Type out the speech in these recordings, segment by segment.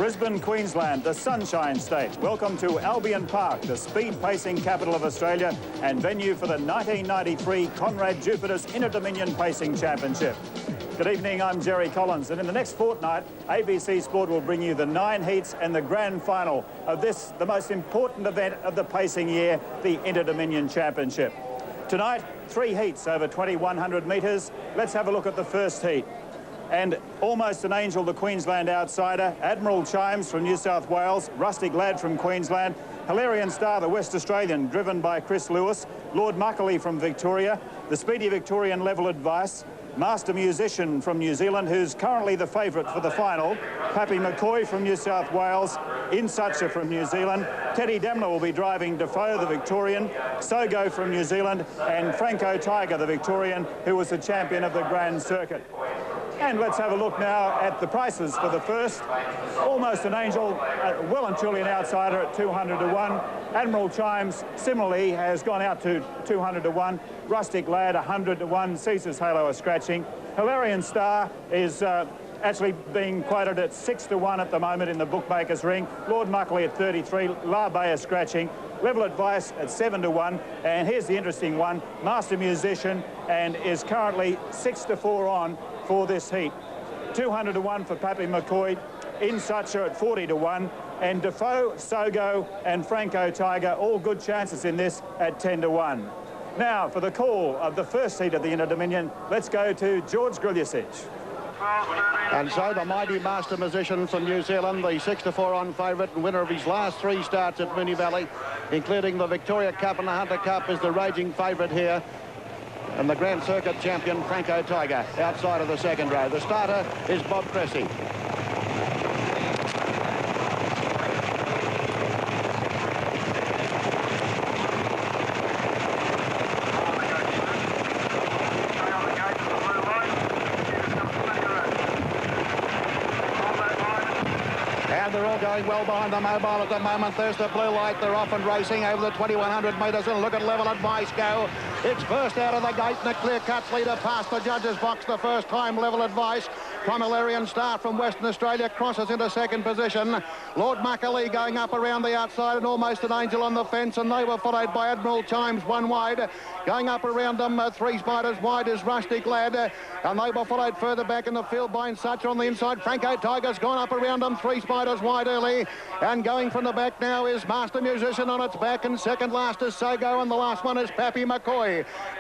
Brisbane, Queensland, the Sunshine State. Welcome to Albion Park, the speed pacing capital of Australia and venue for the 1993 Conrad Jupiter's Interdominion Pacing Championship. Good evening, I'm Jerry Collins, and in the next fortnight, ABC Sport will bring you the 9 heats and the grand final of this, the most important event of the pacing year, the Interdominion Championship. Tonight, 3 heats over 2,100 metres. Let's have a look at the first heat. And almost an angel, the Queensland outsider, Admiral Chimes from New South Wales, Rustic Lad from Queensland, Hilarion Star, the West Australian, driven by Chris Lewis, Lord Muckley from Victoria, the speedy Victorian Level Advice, Master Musician from New Zealand, who's currently the favourite for the final, Pappy McCoy from New South Wales, Insucha from New Zealand, Teddy Demler will be driving Defoe, the Victorian, Sogo from New Zealand, and Franco Tiger, the Victorian, who was the champion of the Grand Circuit. And let's have a look now at the prices for the first. Almost an angel, well and truly an outsider at 200 to 1. Admiral Chimes similarly has gone out to 200 to 1. Rustic Lad 100 to 1. Caesar's Halo is scratching. Hilarion Star is actually being quoted at 6 to 1 at the moment in the bookmaker's ring. Lord Muckley at 33. La Bay is scratching. Level Advice at 7 to 1. And here's the interesting one. Master Musician and is currently 6 to 4 on for this heat. 200 to 1 for Pappy McCoy, Insucha at 40 to 1, and Defoe, Sogo and Franco Tiger, all good chances in this at 10 to 1. Now, for the call of the first heat of the Interdominion, let's go to George Gruljicic. And so the mighty Master Musician from New Zealand, the 6 to 4 on favourite and winner of his last 3 starts at Moonee Valley, including the Victoria Cup and the Hunter Cup, is the raging favourite here. And the Grand Circuit champion, Franco Tiger, outside of the second row. The starter is Bob Cressy. They're all going well behind the mobile at the moment. There's the blue light. They're off and racing over the 2,100 metres. And look at Level Advice go. It's first out of the gate and a clear-cut leader past the judges' box the first time. Level Advice from Hilarion Star from Western Australia crosses into second position. Lord Muckley going up around the outside and almost an angel on the fence, and they were followed by Admiral Chimes 1 wide. Going up around them, 3 spiders wide is Rustic Lad, and they were followed further back in the field by Insucha on the inside. Franco Tiger's gone up around them, 3 spiders wide early, and going from the back now is Master Musician on its back, and second last is Sogo, and the last one is Pappy McCoy.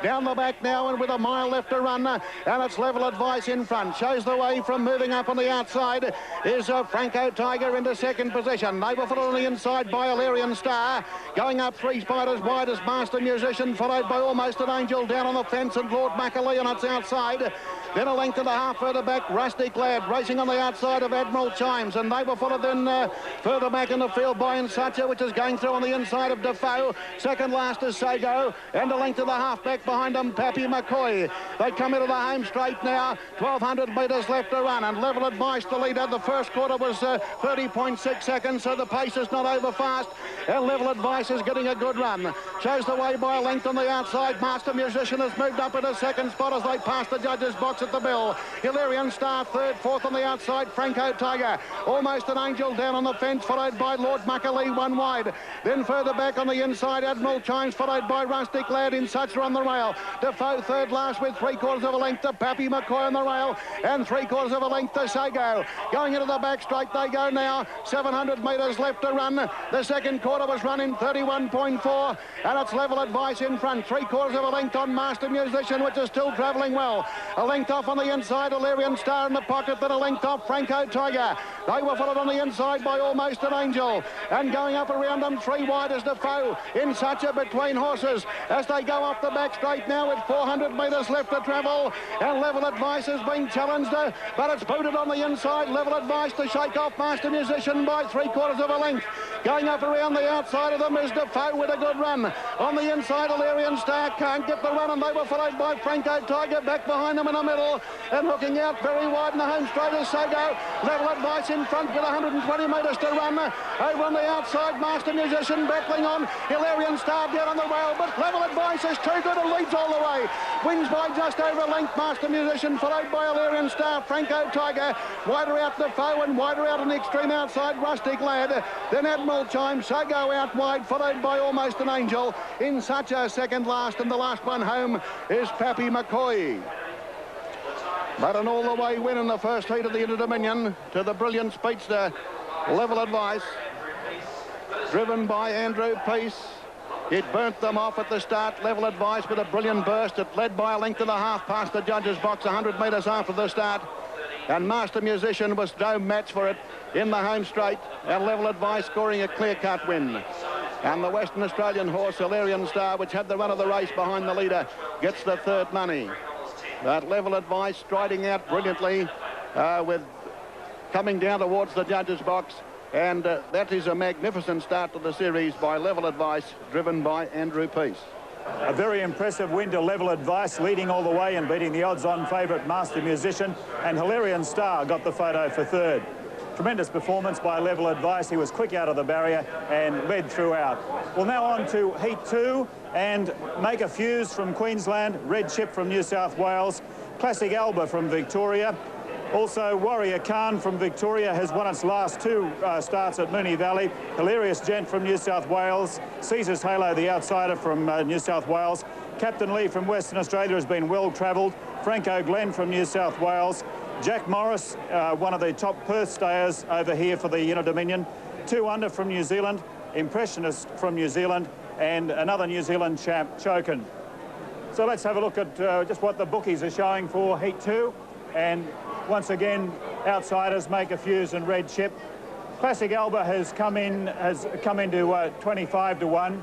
Down the back now, and with a mile left to run, and it's Level Advice in front. Shows the way from moving up on the outside is Franco Tiger into second position. They were followed on the inside by Hilarion Star. Going up 3 spiders wide is Master Musician, followed by almost an angel down on the fence, and Lord Muckley on its outside. Then a length and a half further back, Rustic Lad racing on the outside of Admiral Chimes, and they were followed then further back in the field by Insucha, which is going through on the inside of Defoe. Second last is Sogo, and a length and a half back behind them, Pappy McCoy. They come into the home straight now, 1,200 metres left to run, and Level Advice the leader. The first quarter was 30.6 seconds, so the pace is not over fast, and Level Advice is getting a good run. Shows the way by a length on the outside. Master Musician has moved up into second spot as they pass the judges' box at the bell. Hilarion Star third, fourth on the outside, Franco Tiger. Almost an angel down on the fence, followed by Lord Muckley 1 wide. Then further back on the inside, Admiral Chimes, followed by Rustic Lad. Insucha on the rail. Defoe third last with 3/4 of a length to Pappy McCoy on the rail, and 3/4 of a length to Sogo. Going into the back straight they go now. 700 metres left to run. The second quarter was run in 31.4, and it's Level Advice in front. 3/4 of a length on Master Musician, which is still travelling well. A length off on the inside, Hilarion Star in the pocket, then a length off Franco Tiger. They were followed on the inside by almost an angel, and going up around them 3 wide is Defoe. Insucha between horses as they go off the back straight now with 400 metres left to travel, and Level Advice has been challenged, but it's booted on the inside. Level Advice to shake off Master Musician by 3/4 of a length. Going up around the outside of them is Defoe with a good run. On the inside, Hilarion Star can't get the run, and they were followed by Franco Tiger back behind them in the middle, and hooking out very wide in the home straight is Sogo. Level Advice in front with 120 metres to run. Over on the outside, Master Musician battling on. Hilarion Star down on the rail, but Level Advice is too good and leads all the way. Wins by just over a length, Master Musician, followed by Illyrian Star, Franco Tiger. Wider out Defoe and wider out on the extreme outside, Rustic Lad. Then Admiral Chime, so go out wide, followed by Almost an Angel. In such a second last, and the last one home is Pappy McCoy. But an all-the-way win in the first heat of the Interdominion to the brilliant speedster, Level Advice, driven by Andrew Peace. It burnt them off at the start. Level Advice with a brilliant burst. It led by a length and a half past the judges' box 100 metres after the start. And Master Musician was no match for it in the home straight. And Level Advice scoring a clear-cut win. And the Western Australian horse, Illyrian Star, which had the run of the race behind the leader, gets the third money. But Level Advice striding out brilliantly with coming down towards the judges' box. And that is a magnificent start to the series by Level Advice, driven by Andrew Peace. A very impressive win to Level Advice, leading all the way and beating the odds-on favourite Master Musician. And Illyrian Star got the photo for third. Tremendous performance by Level Advice. He was quick out of the barrier and led throughout. Well, now on to Heat 2 and Make a Fuse from Queensland, Red Chip from New South Wales, Classic Alba from Victoria. Also, Warrior Khan from Victoria has won its last two starts at Moonee Valley. Hilarious Gent from New South Wales. Caesar's Halo, the outsider from New South Wales. Captain Lee from Western Australia has been well travelled. Franco Glenn from New South Wales. Jack Morris, one of the top Perth stayers over here for the Interdominion. 2 under from New Zealand. Impressionist from New Zealand. And another New Zealand champ, Chokin. So let's have a look at just what the bookies are showing for Heat 2. And once again, outsiders Make a Fuse and Red Chip. Classic Alba has come into 25 to 1,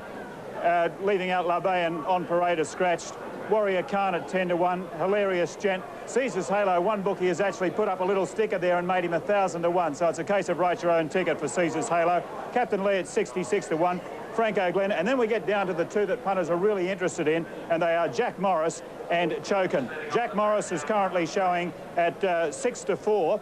leaving out La Bay and On Parade is scratched. Warrior Khan at 10 to 1. Hilarious Gent. Caesar's Halo, one bookie has actually put up a little sticker there and made him 1,000 to 1. So it's a case of write your own ticket for Caesar's Halo. Captain Lee at 66 to 1. Franco Glenn, and then we get down to the two that punters are really interested in, and they are Jack Morris and Chokin. Jack Morris is currently showing at 6 to 4.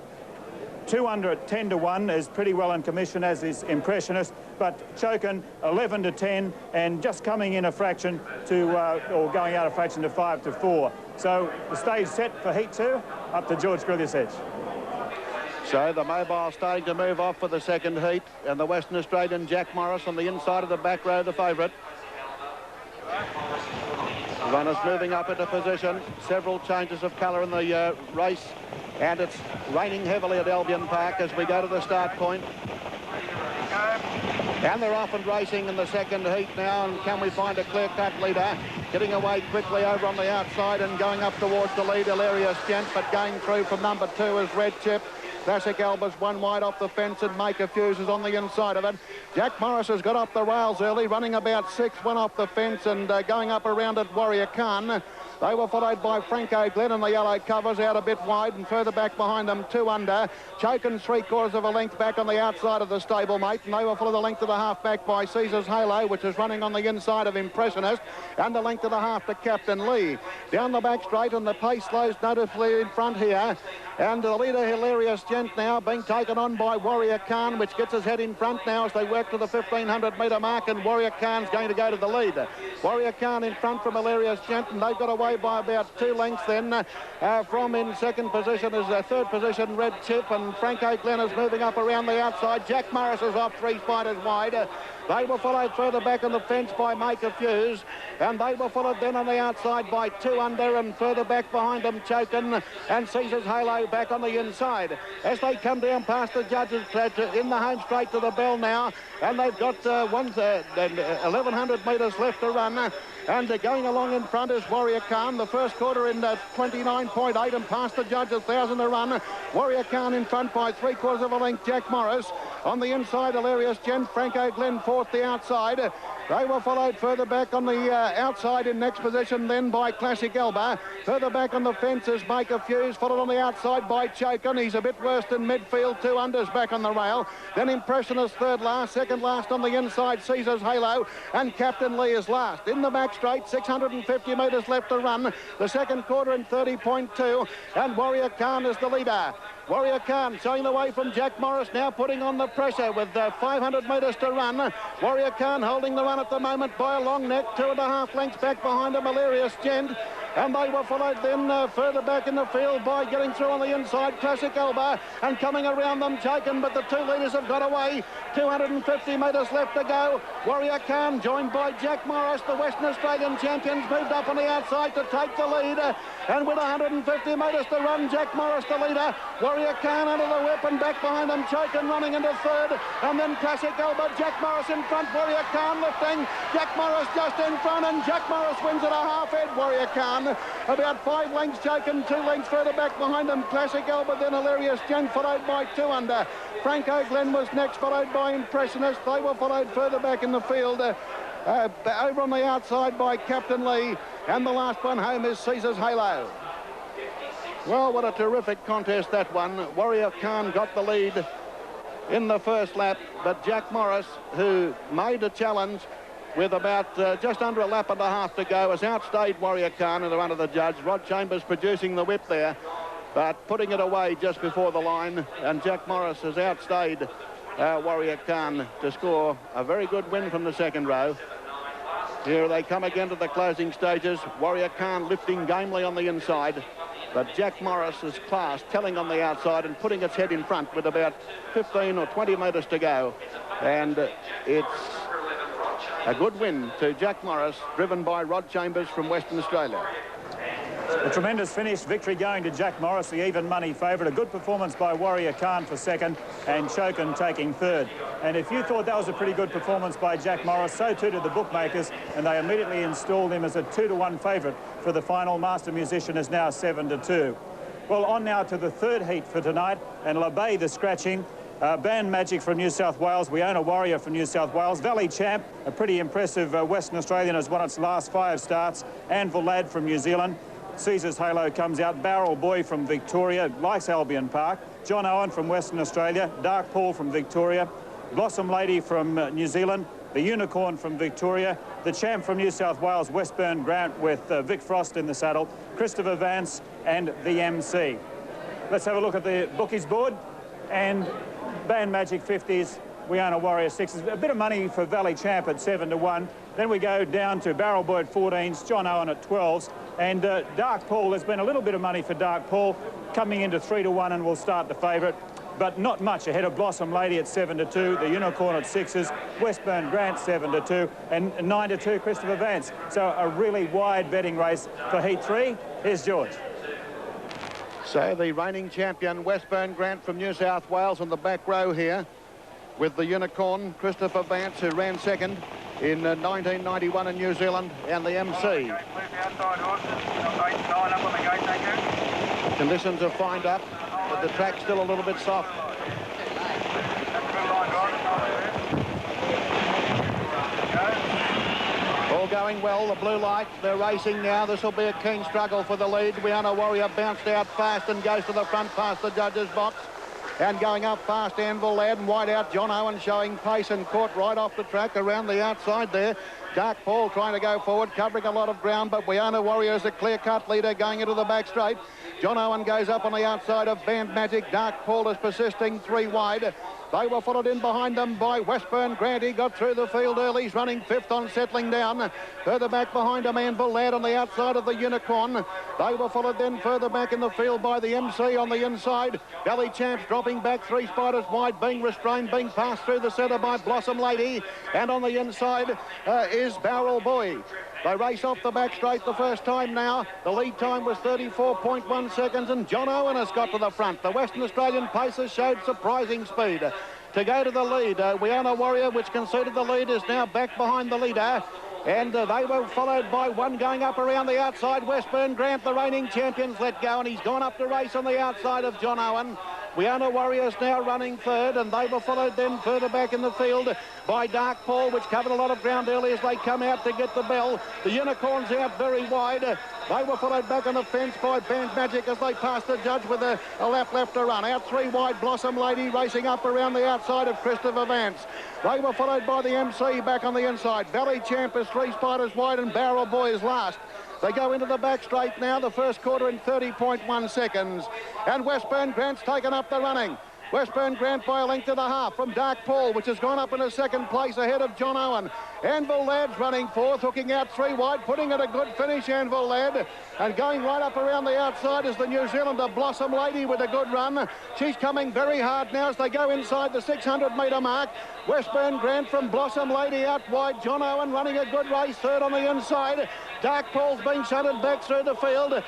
2 under at 10 to 1 is pretty well in commission, as is Impressionist, but Chokin 11 to 10 and just coming in a fraction to, or going out a fraction to 5 to 4. So the stage set for Heat 2, up to George Grillius Edge. So the mobile starting to move off for the second heat, and the Western Australian Jack Morris on the inside of the back row, the favourite. Runners moving up into position. Several changes of colour in the race, and it's raining heavily at Albion Park as we go to the start point. And they're off and racing in the second heat now, and can we find a clear-cut leader? Getting away quickly over on the outside and going up towards the lead, Hilarious Gent, but going through from number 2 is Red Chip. Classic Alba's one wide off the fence, and Make a Fuse is on the inside of it. Jack Morris has got up the rails early, running about 6, one off the fence, and going up around at Warrior Khan. They were followed by Franco Glenn and the yellow covers out a bit wide, and further back behind them 2 under. Chokin 3/4 of a length back on the outside of the stablemate, and they were followed a length of a half back by Caesar's Halo, which is running on the inside of Impressionist, and a length of a half to Captain Lee. Down the back straight, and the pace slows noticeably in front here. And the leader, Hilarious Gent, now being taken on by Warrior Khan, which gets his head in front now as they work to the 1,500 metre mark, and Warrior Khan's going to go to the lead. Warrior Khan in front from Hilarious Gent, and they've got away by about 2 lengths then. From in second position is third position, Red Chip, and Franco Glenn is moving up around the outside. Jack Morris is off 3 spiders wide. They were followed further back on the fence by Make a Fuse, and they were followed then on the outside by 2 under, and further back behind them Chokin and Caesar's Halo back on the inside. As they come down past the judges in the home straight to the bell now, and they've got 1,100 metres left to run. And going along in front is Warrior Khan. The first quarter in 29.8 and past the judges, 1,000 to run. Warrior Khan in front by 3/4 of a length. Jack Morris on the inside. Hilarious Gent. Franco Glenn fourth the outside. They were followed further back on the outside in next position then by Classic Alba. Further back on the fence is Make a Fuse, followed on the outside by Chokin. He's a bit worse than midfield. 2 unders back on the rail. Then Impressionist third last. Second last on the inside, Caesar's Halo. And Captain Lee is last. In the back straight, 650 metres left to run. The second quarter in 30.2. And Warrior Khan is the leader. Warrior Khan showing the way from Jack Morris, now putting on the pressure with 500 metres to run. Warrior Khan holding the run at the moment by a long neck, 2.5 lengths back behind him, Hilarious Gent. And they were followed then further back in the field by getting through on the inside, Classic Elba, and coming around them, taken, but the 2 leaders have got away. 250 metres left to go. Warrior Khan joined by Jack Morris, the Western Australian champions, moved up on the outside to take the lead. And with 150 metres to run, Jack Morris the leader. Warrior Khan under the whip and back behind him, Chokin running into third. And then Classic Elba, Jack Morris in front, Warrior Khan lifting. Jack Morris just in front, and Jack Morris wins at a half head, Warrior Khan. About 5 lengths Chokin, 2 lengths further back behind him, Classic Elba, then Hilarious Gent, followed by 2 under. Franco Glenn was next, followed by Impressionist. They were followed further back in the field. Over on the outside by Captain Lee. And the last one home is Caesar's Halo. Well, what a terrific contest that one. Warrior Khan got the lead in the first lap, but Jack Morris, who made a challenge with about just under a lap and a half to go, has outstayed Warrior Khan in the run of the judge. Rod Chambers producing the whip there, but putting it away just before the line, and Jack Morris has outstayed Warrior Khan to score a very good win from the second row. Here they come again to the closing stages. Warrior Khan lifting gamely on the inside, but Jack Morris's class telling on the outside and putting its head in front with about 15 or 20 metres to go. And it's a good win to Jack Morris, driven by Rod Chambers from Western Australia. A tremendous finish, victory going to Jack Morris, the even money favourite. A good performance by Warrior Khan for second and Chokin taking third. And if you thought that was a pretty good performance by Jack Morris, so too did the bookmakers, and they immediately installed him as a 2-to-1 favourite for the final. Master Musician is now 7-2. Well, on now to the third heat for tonight, and LaBay the scratching. Band Magic from New South Wales. We own a Warrior from New South Wales. Valley Champ, a pretty impressive Western Australian, has won its last 5 starts. Anvil Lad from New Zealand. Caesar's Halo comes out. Barrel Boy from Victoria, likes Albion Park. John Owen from Western Australia. Dark Paul from Victoria. Blossom Lady from New Zealand. The Unicorn from Victoria. The Champ from New South Wales, Westburn Grant, with Vic Frost in the saddle. Christopher Vance and the MC. Let's have a look at the bookies board. And Band Magic 50s, we own a Warrior 6s. A bit of money for Valley Champ at 7-1. Then we go down to Barrel Boy at 14s, John Owen at 12s. And Dark Paul, there's been a little bit of money for Dark Paul, coming into 3-1 and will start the favourite. But not much ahead of Blossom Lady at 7-2, the Unicorn at 6s, Westburn Grant 7-2, and 9-2 Christopher Vance. So a really wide betting race for Heat 3. Here's George. So the reigning champion Westburn Grant from New South Wales on the back row here, with the Unicorn, Christopher Vance, who ran second in 1991 in New Zealand, and the MC. Conditions are fined up, but the track's still a little bit soft. All going well, the blue light, they're racing now. This will be a keen struggle for the lead. Wiana Warrior bounced out fast and goes to the front past the judges' box. And going up fast, Anvil Lad, and wide out, John Owen showing pace and caught right off the track around the outside there. Dark Paul trying to go forward, covering a lot of ground, but Wiana Warrior is a clear-cut leader going into the back straight. John Owen goes up on the outside of Band Magic. Dark Paul is persisting 3 wide. They were followed in behind them by Westburn Grant. He got through the field early. He's running 5th on settling down. Further back behind him, Anvil Lad on the outside of the Unicorn. They were followed then further back in the field by the MC on the inside. Valley Champs dropping back 3 spiders wide, being restrained, being passed through the centre by Blossom Lady. And on the inside is Barrel Boy. They race off the back straight the first time now. The lead time was 34.1 seconds, and John Owen has got to the front. The Western Australian pacer showed surprising speed to go to the lead. Wiana Warrior, which conceded the lead, is now back behind the leader. And they were followed by one going up around the outside. Westburn Grant, the reigning champions, let go, and he's gone up to race on the outside of John Owen. Wiana Warriors now running third, and they were followed then further back in the field by Dark Paul, which covered a lot of ground early as they come out to get the bell. The Unicorn's out very wide. They were followed back on the fence by Band Magic as they passed the judge with a lap left to run. Out 3 wide, Blossom Lady racing up around the outside of Christopher Vance. They were followed by the MC back on the inside. Valley Champ is 3 spiders wide, and Barrel Boy is last. They go into the back straight now, the first quarter in 30.1 seconds. And Westburn Grant's taken up the running. Westburn Grant by a length and a half from Dark Paul, which has gone up into second place ahead of John Owen. Anvil Ladd's running fourth, hooking out three wide, putting it a good finish, Anvil Ladd. And going right up around the outside is the New Zealander Blossom Lady with a good run. She's coming very hard now as they go inside the 600-metre mark. Westburn Grant from Blossom Lady out wide. John Owen running a good race, third on the inside. Dark Paul's been shunted back through the field.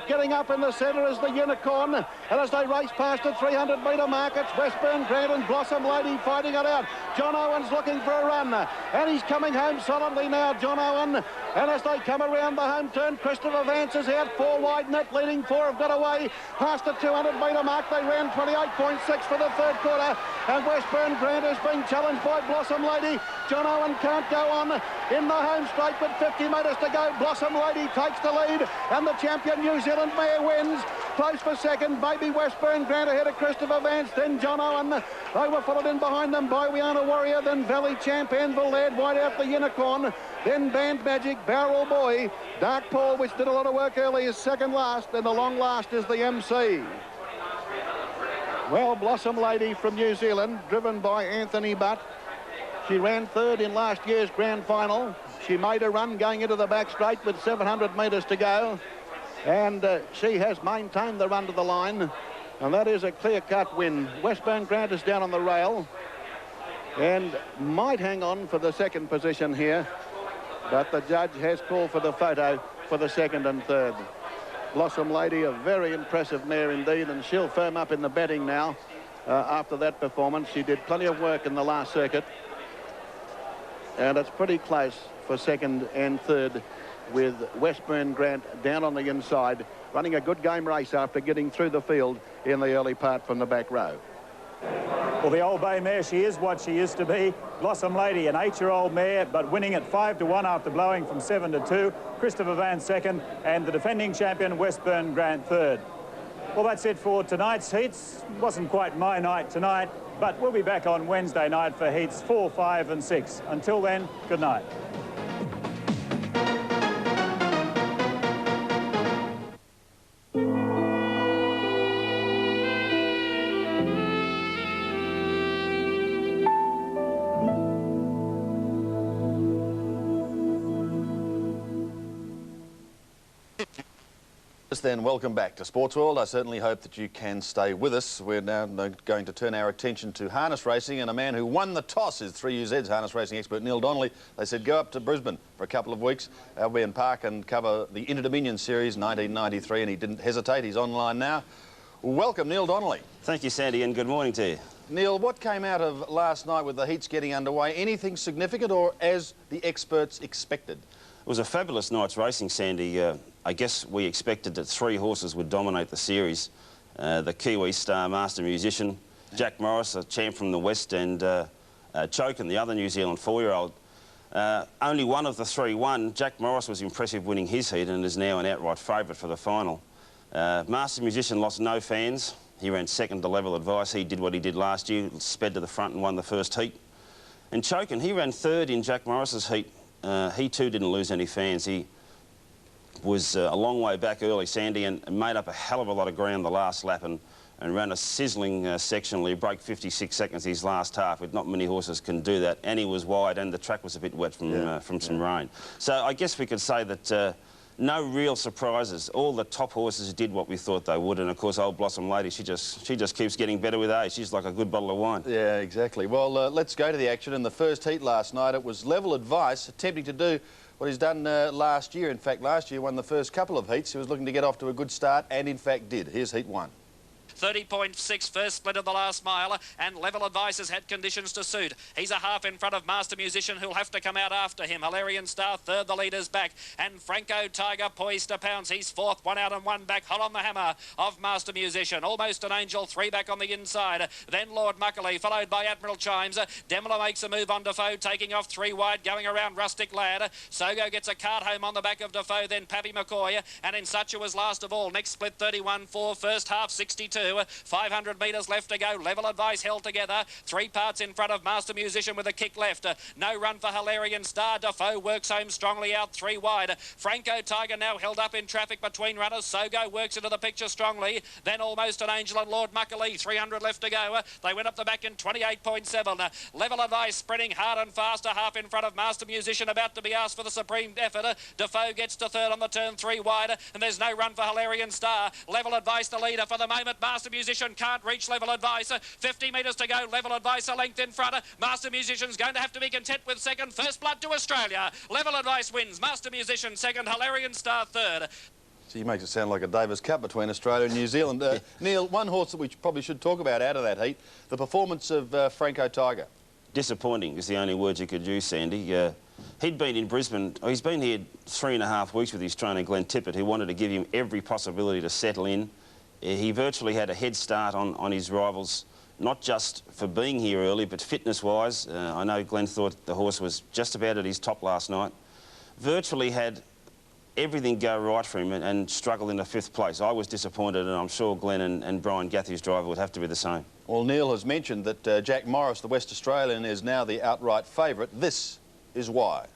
Getting up in the centre is the Unicorn, and as they race past the 300-metre mark, it's Westburn Grant and Blossom Lady fighting it out. John Owen's looking for a run, and he's coming home solidly now, John Owen. And as they come around the home turn, Christopher Vance is out, four wide, net leading four have got away past the 200-metre mark. They ran 28.6 for the third quarter, and Westburn Grant is being challenged by Blossom Lady. John Owen can't go on in the home straight, but 50 metres to go. Blossom Lady takes the lead, and the champion New Zealand mare wins. Close for second, Baby Westburn Grant ahead of Christopher Vance, then John Owen. They were followed in behind them by We Are Warrior, then Valley Champ, Anvil Ladd, wide out the Unicorn, then Band Magic, Barrel Boy, Dark Paul, which did a lot of work early, is second last, and the long last is the MC. Well, Blossom Lady from New Zealand, driven by Anthony Butt. She ran third in last year's grand final. She made a run going into the back straight with 700 metres to go. And she has maintained the run to the line. And that is a clear-cut win. Westburn Grant is down on the rail and might hang on for the second position here. But the judge has called for the photo for the second and third. Blossom Lady, a very impressive mare indeed, and she'll firm up in the betting now after that performance. She did plenty of work in the last circuit. And it's pretty close for second and third, with Westburn Grant down on the inside, running a good game race after getting through the field in the early part from the back row. Well, the Old Bay mare, she is what she used to be. Blossom Lady, an 8-year-old mare, but winning at 5-1 after blowing from 7-2. Christopher Vance second, and the defending champion Westburn Grant third. Well, that's it for tonight's heats. Wasn't quite my night tonight, but we'll be back on Wednesday night for heats 4, 5 and 6. Until then, good night. Then welcome back to Sports World. I certainly hope that you can stay with us. We're now going to turn our attention to harness racing, and a man who won the toss is 3UZ's harness racing expert Neil Donnelly. They said go up to Brisbane for a couple of weeks, Albion Park, and cover the Interdominion Series 1993, and he didn't hesitate. He's online now. Welcome, Neil Donnelly. Thank you, Sandy, and good morning to you. Neil, what came out of last night with the heats getting underway? Anything significant, or as the experts expected? It was a fabulous night's racing, Sandy. I guess we expected that three horses would dominate the series. The Kiwi star master musician, Jack Morris, a champ from the West, and Chokin, the other New Zealand 4-year-old. Only one of the three won. Jack Morris was impressive winning his heat and is now an outright favourite for the final. Master musician lost no fans. He ran second to Level Advice. He did what he did last year, sped to the front and won the first heat. And Chokin, he ran third in Jack Morris's heat. He too didn't lose any fans. He was a long way back early, Sandy, and made up a hell of a lot of ground the last lap and ran a sizzling sectional. He broke 56 seconds his last half, with not many horses can do that, and he was wide, and the track was a bit wet from some rain. So I guess we could say that no real surprises. All the top horses did what we thought they would, and of course old Blossom Lady, she just keeps getting better with age. She's like a good bottle of wine. Yeah, exactly. Well, let's go to the action. In the first heat last night, it was Level Advice attempting to do what he's done last year. In fact, last year won the first couple of heats. He was looking to get off to a good start, and in fact did. Here's heat one. 30.6 first split of the last mile, and Level Advice has had conditions to suit. He's a half in front of Master Musician, who'll have to come out after him. Hilarion Star third, the leader's back, and Franco Tiger poised to pounce. He's fourth, one out and one back. Hot on the hammer of Master Musician. Almost an Angel, three back on the inside. Then Lord Muckley, followed by Admiral Chimes. Demler makes a move on Defoe, taking off three wide, going around Rustic Lad. Sogo gets a cart home on the back of Defoe, then Pappy McCoy, and In Such was last of all. Next split 31-4, first half 62. 2. 500 metres left to go. Level Advice held together. 3 parts in front of Master Musician with a kick left. No run for Hilarion Star. Defoe works home strongly out 3 wide. Franco Tiger now held up in traffic between runners. Sogo works into the picture strongly. Then Almost an Angel and Lord Muckalee. 300 left to go. They went up the back in 28.7. Level Advice spreading hard and fast, a half in front of Master Musician, about to be asked for the supreme effort. Defoe gets to third on the turn, 3 wide, and there's no run for Hilarion Star. Level Advice the leader for the moment. Master Musician can't reach Level Advice. 50 metres to go. Level Advice a length in front. Master Musician's going to have to be content with second. First blood to Australia. Level Advice wins. Master Musician second. Hilarion Star third. So he makes it sound like a Davis Cup between Australia and New Zealand. Neil, one horse that we probably should talk about out of that heat, the performance of Franco Tiger. Disappointing is the only word you could use, Sandy. He'd been in Brisbane. He's been here 3.5 weeks with his trainer, Glenn Tippett, who wanted to give him every possibility to settle in. He virtually had a head start on his rivals, not just for being here early, but fitness-wise. I know Glenn thought the horse was just about at his top last night. Virtually had everything go right for him and struggled into 5th place. I was disappointed, and I'm sure Glenn and Brian Gathie's driver would have to be the same. Well, Neil has mentioned that Jack Morris, the West Australian, is now the outright favourite. This is why.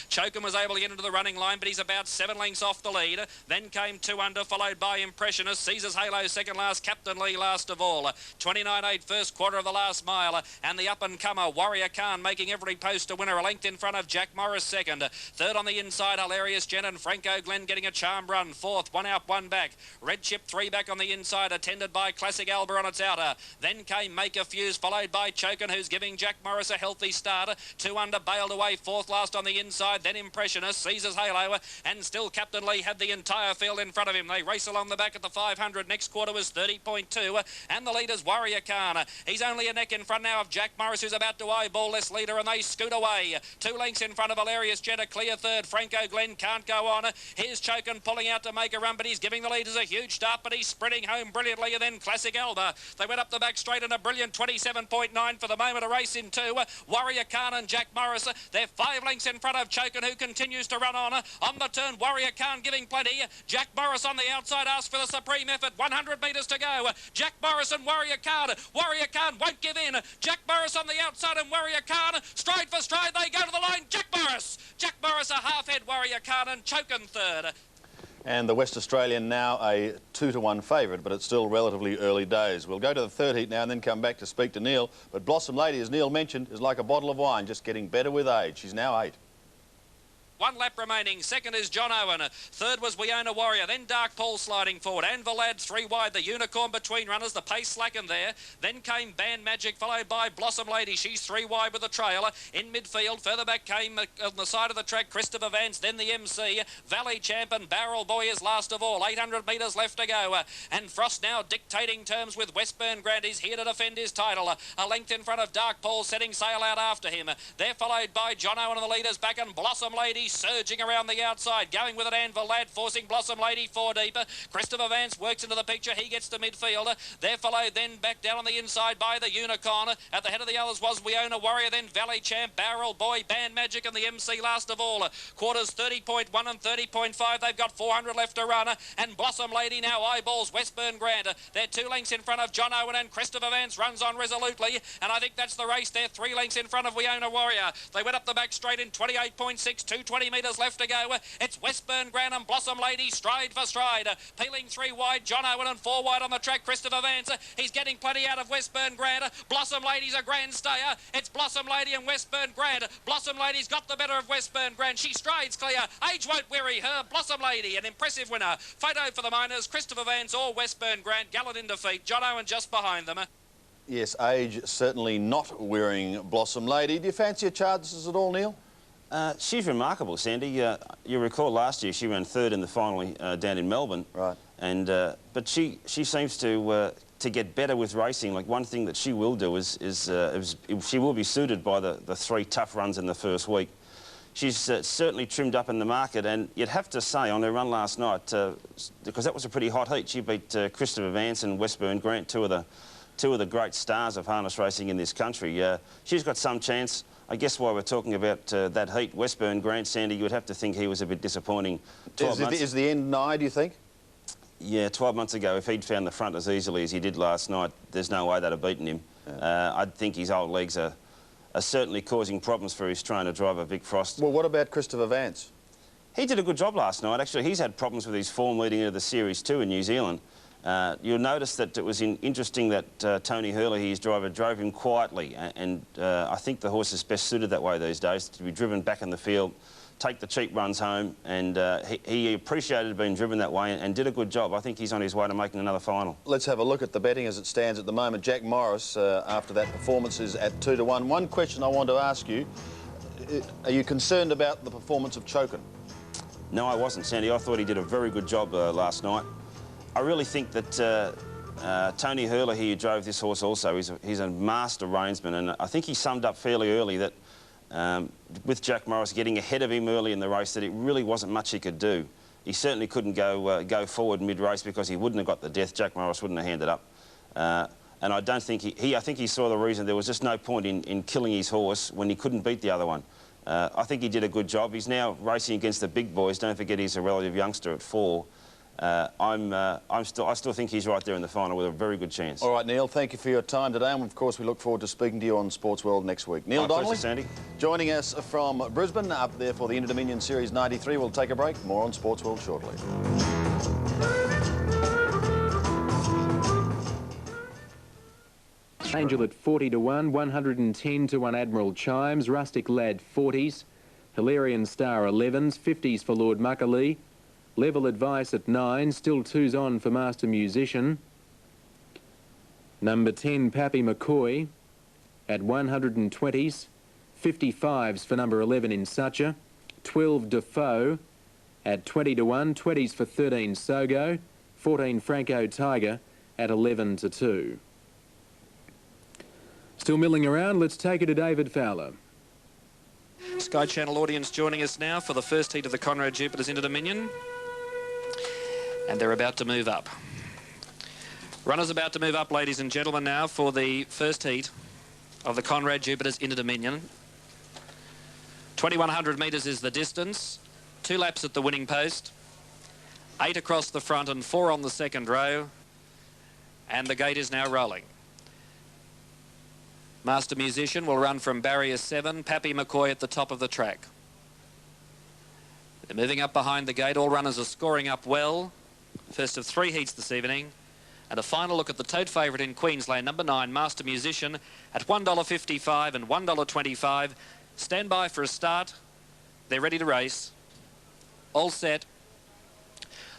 Chokum was able to get into the running line, but he's about 7 lengths off the lead. Then came 2 under, followed by Impressionist. Caesar's Halo second last, Captain Lee last of all. 29.8 first quarter of the last mile. And the up-and-comer Warrior Khan making every post a winner, a length in front of Jack Morris second. Third on the inside, Hilarious Jen and Franco Glenn getting a charm run. Fourth, 1 out, 1 back. Red Chip 3 back on the inside, attended by Classic Alba on its outer. Then came Make a Fuse, followed by Chokin, who's giving Jack Morris a healthy start. 2 under, bailed away, 4th last on the inside. Then Impressionist, Caesar's Halo, and still Captain Lee had the entire field in front of him. They race along the back at the 500. Next quarter was 30.2, and the leader's Warrior Khan. He's only a neck in front now of Jack Morris, who's about to eyeball this leader, and they scoot away. 2 lengths in front of Hilarious Jet, a clear third. Franco Glenn can't go on. Here's Chokin pulling out to make a run, but he's giving the leaders a huge start, but he's spreading home brilliantly, and then Classic Alba. They went up the back straight in a brilliant 27.9 for the moment, a race in 2. Warrior Khan and Jack Morris, they're 5 lengths in front of Chokin, who continues to run on the turn. Warrior Khan giving plenty. Jack Morris on the outside asks for the supreme effort. 100 metres to go. Jack Morris and Warrior Khan. Warrior Khan won't give in. Jack Morris on the outside and Warrior Khan. Stride for stride, they go to the line. Jack Morris. Jack Morris a half-head, Warrior Khan and Chokin third. And the West Australian now a 2-to-1 favourite, but it's still relatively early days. We'll go to the third heat now and then come back to speak to Neil. But Blossom Lady, as Neil mentioned, is like a bottle of wine, just getting better with age. She's now 8. 1 lap remaining. Second is John Owen. Third was We Own a Warrior. Then Dark Paul sliding forward. Anvil Lad 3 wide. The Unicorn between runners. The pace slackened there. Then came Band Magic, followed by Blossom Lady. She's 3 wide with a trail. In midfield, further back came on the side of the track Christopher Vance. Then the MC. Valley Champ and Barrel Boy is last of all. 800 metres left to go. And Frost now dictating terms with Westburn Grant. He's here to defend his title. A length in front of Dark Paul, setting sail out after him. They're followed by John Owen and the leaders back, and Blossom Lady surging around the outside, going with an Anvil Lad, forcing Blossom Lady 4 deeper. Christopher Vance works into the picture. He gets to midfield. They're followed then back down on the inside by the Unicorn. At the head of the others was We Own a Warrior, then Valley Champ, Barrel Boy, Band Magic, and the MC last of all. Quarters 30.1 and 30.5. They've got 400 left to run. And Blossom Lady now eyeballs Westburn Grant. They're 2 lengths in front of John Owen, and Christopher Vance runs on resolutely. And I think that's the race. They're 3 lengths in front of We Own a Warrior. They went up the back straight in 28.6, 220 metres left to go. It's Westburn Grant and Blossom Lady, stride for stride. Peeling 3 wide, John Owen, and 4 wide on the track, Christopher Vance. He's getting plenty out of Westburn Grant. Blossom Lady's a grand stayer. It's Blossom Lady and Westburn Grant. Blossom Lady's got the better of Westburn Grant. She strides clear. Age won't weary her. Blossom Lady, an impressive winner. Photo for the miners, Christopher Vance or Westburn Grant. Gallant in defeat. John Owen just behind them. Yes, age certainly not wearing Blossom Lady. Do you fancy her chances at all, Neil? She's remarkable, Sandy. You recall last year she ran 3rd in the final down in Melbourne. Right. And but she seems to get better with racing. Like, one thing that she will do is she will be suited by the 3 tough runs in the first week. She's certainly trimmed up in the market, and you'd have to say on her run last night, because that was a pretty hot heat, she beat Christopher Vance and Westburn Grant, two of the great stars of harness racing in this country. She's got some chance. I guess while we're talking about that heat, Westburn Grant, Sandy, you would have to think he was a bit disappointing. 12 months. Is the end nigh, do you think? Yeah, 12 months ago, if he'd found the front as easily as he did last night, there's no way they'd have beaten him. Yeah. I think his old legs are certainly causing problems for his trainer driver, Vic Frost. Well, what about Christopher Vance? He did a good job last night. Actually, he's had problems with his form leading into the Series 2 in New Zealand. You'll notice that it was interesting that Tony Hurley, his driver, drove him quietly, and I think the horse is best suited that way these days, to be driven back in the field, take the cheap runs home, and he appreciated being driven that way and did a good job. I think he's on his way to making another final. Let's have a look at the betting as it stands at the moment. Jack Morris, after that performance, is at 2 to 1. One question I want to ask you, are you concerned about the performance of Chokin? No, I wasn't, Sandy. I thought he did a very good job last night. I really think that Tony Hurley, who drove this horse also, he's a master reinsman, and I think he summed up fairly early that with Jack Morris getting ahead of him early in the race, that it really wasn't much he could do. He certainly couldn't go forward mid-race because he wouldn't have got the death. Jack Morris wouldn't have handed up. And I don't think I think he saw the reason. There was just no point in killing his horse when he couldn't beat the other one. I think he did a good job. He's now racing against the big boys. Don't forget he's a relative youngster at 4. I still think he's right there in the final with a very good chance. All right, Neil, thank you for your time today, and of course we look forward to speaking to you on Sports World next week. Neil Donnelly, Sandy, joining us from Brisbane, up there for the Interdominion Series 93. We'll take a break. More on Sports World shortly. Angel at 40 to 1, 110 to 1 Admiral Chimes, Rustic Lad 40s, Hilarion Star 11s, 50s for Lord Muckalee, Level Advice at 9, still 2s on for Master Musician. Number 10 Pappy McCoy at 120s, 55s for number 11 In Sucha, 12 Defoe at 20 to 1, 20s for 13 Sogo, 14 Franco Tiger at 11 to 2. Still milling around, let's take it to David Fowler. Sky Channel audience joining us now for the first heat of the Conrad Jupiter's Interdominion. And they're about to move up. Runners about to move up, ladies and gentlemen, now for the first heat of the Conrad Jupiter's Interdominion. 2,100 metres is the distance. 2 laps at the winning post. 8 across the front and 4 on the second row. And the gate is now rolling. Master Musician will run from barrier 7, Pappy McCoy at the top of the track. They're moving up behind the gate. All runners are scoring up well. First of 3 heats this evening. And a final look at the tote favourite in Queensland, number 9, Master Musician, at $1.55 and $1.25. Stand by for a start. They're ready to race. All set.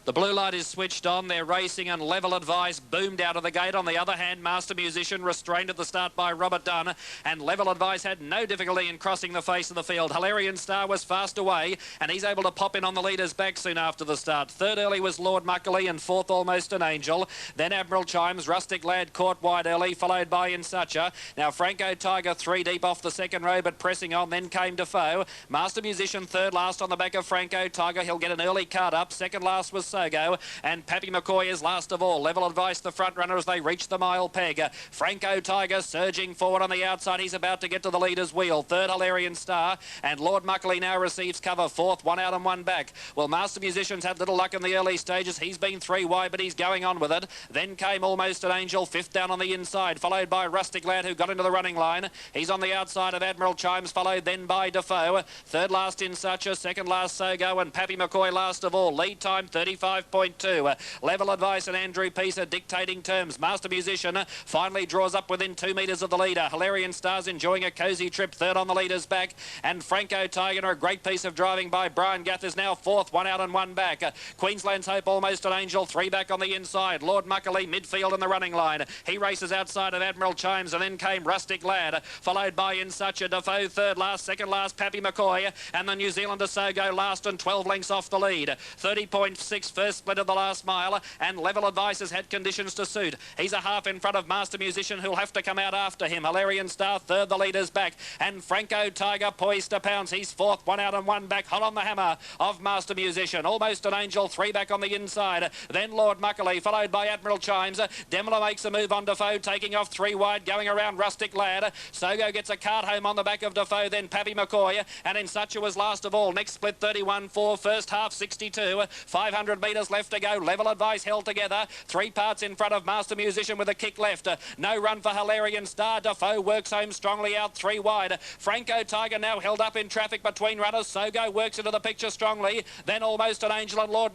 The blue light is switched on. They're racing, and Level Advice boomed out of the gate. On the other hand, Master Musician restrained at the start by Robert Dunn, and Level Advice had no difficulty in crossing the face of the field. Hilarion Star was fast away, and he's able to pop in on the leader's back soon after the start. Third early was Lord Muckalee, and fourth Almost an Angel. Then Admiral Chimes, Rustic Lad caught wide early, followed by In Sucha. Now Franco Tiger 3 deep off the second row, but pressing on. Then came Defoe. Master Musician third last on the back of Franco Tiger. He'll get an early card up. Second last was Sogo, and Pappy McCoy is last of all. Level Advice the front runner as they reach the mile peg. Franco Tiger surging forward on the outside. He's about to get to the leader's wheel. Third Hilarion Star, and Lord Muckalee now receives cover. Fourth, 1 out and 1 back. Well, Master Musician's had little luck in the early stages. He's been 3 wide, but he's going on with it. Then came Almost an Angel, 5th down on the inside, followed by Rustic Lad, who got into the running line. He's on the outside of Admiral Chimes, followed then by Defoe. Third last In Sucha, second last Sogo, and Pappy McCoy last of all. Lead time 35.2. Level Advice and Andrew Peace are dictating terms. Master Musician finally draws up within 2 metres of the leader. Hilarion Star's enjoying a cosy trip, third on the leader's back, and Franco Tiger, a great piece of driving by Brian Gath, is now 4th, 1 out and 1 back. Queensland's Hope, Almost an Angel, 3 back on the inside. Lord Muckalee midfield in the running line. He races outside of Admiral Chimes, and then came Rustic Lad, followed by In Sucha. Defoe third last, second last Pappy McCoy, and the New Zealander Sogo last and 12 lengths off the lead. 30.6 first split of the last mile, and Level Advice has had conditions to suit. He's a half in front of Master Musician, who'll have to come out after him. Hilarion Star third, the leader's back, and Franco Tiger poised to pounce. He's 4th, 1 out and 1 back, hot on the hammer of Master Musician. Almost an Angel, 3 back on the inside. Then Lord Muckalee, followed by Admiral Chimes. Demler makes a move on Defoe, taking off 3 wide, going around Rustic Lad. Sogo gets a cart home on the back of Defoe, then Pappy McCoy, and In Sucha was last of all. Next split 31-4, first half 62. 500 100 metres left to go. Level Advice held together. 3 parts in front of Master Musician with a kick left. No run for Hilarion Star. Defoe works home strongly out 3 wide. Franco Tiger now held up in traffic between runners. Sogo works into the picture strongly. Then Almost an Angel and Lord